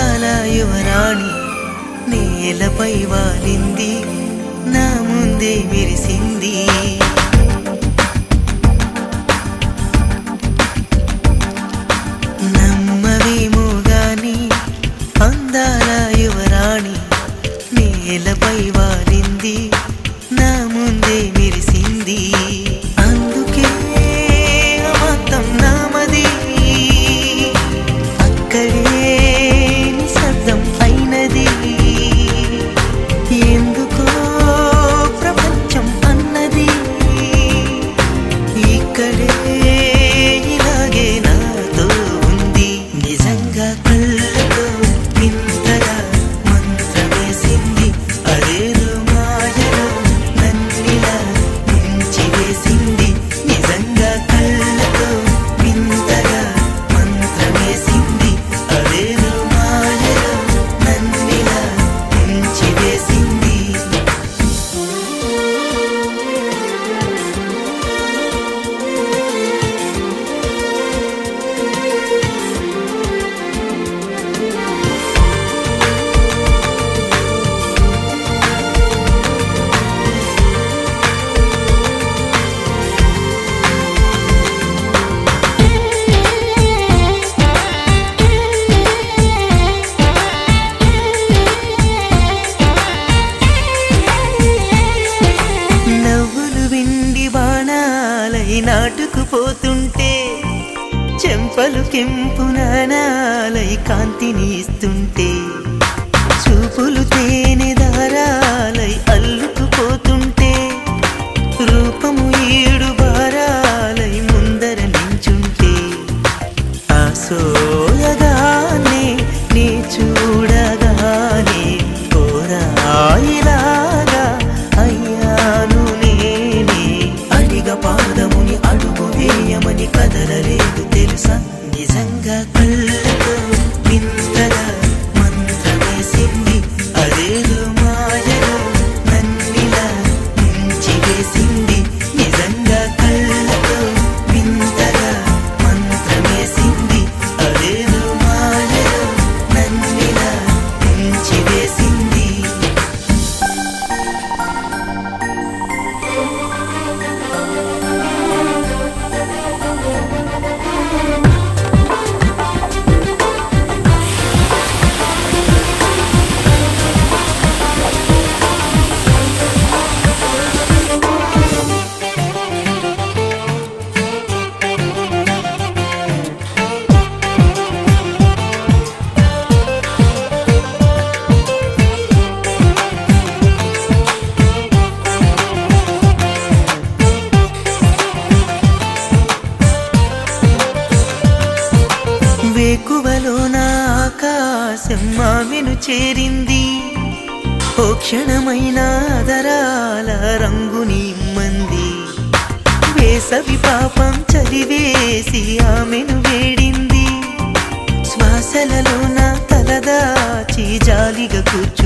అందాల యువరాణి నేలపై వాలింది, నా ముందే మెరిసింది. నమ్మవేమో గాని అందాల యువరాణి నేలపై వాలింది, నా ముందే మెరిసింది. అందుకే మొత్తం నామది, అక్కడే నిశ్శబ్దం అయినది. ఎందుకో ప్రపంచం అన్నది ఇక్కడే ఇలాగే నాతో ఉంది. నిజంగా కళ్ళతో వింతగా మంత్రమేసింది, అదేదో మాయలో నన్నిలా ముంచివేసింది. నిజంగా కళ్ళతో వింతగా మంత్రమేసింది, అదేదో మాయలో నన్నిలా ముంచివేసింది. నవ్వులు విండి బాణాలై నాటుకుపోతుంటే, చెంపలు కెంపు నాణాలై కాంతిని ఇస్తుంటే, చూపులు తేనె దారాలై అల్లుకుపోతుంటే, రూపము ఏడు బారాలై ముందర నించుంటే, ఆ సోయగానే నీ చూడగానే కోరాయిలాగా అయ్యాను నేనే. అడిగ పాదముని అడుగు వేయమని కదలలేదు తెలుసా. నిజంగా కళ్ళతో వింతగా మంత్రమేసింది, అదేదో మాయలో నన్నిలా ముంచివేసింది. నిజంగా కళ్ళతో వింతగా మంత్రమేసింది, అదేదో మాయలో నన్నిలా ముంచివేసింది. వేకువలో నా ఆకాశం ఆమెను చేరింది, ఓ క్షణమైన ఆదరాల రంగుని ఇమ్మంది. వేసవి పాపం చలివేసి ఆమెను వేడింది, శ్వాసలలో నా తలదాచి జాలిగా కూర్చు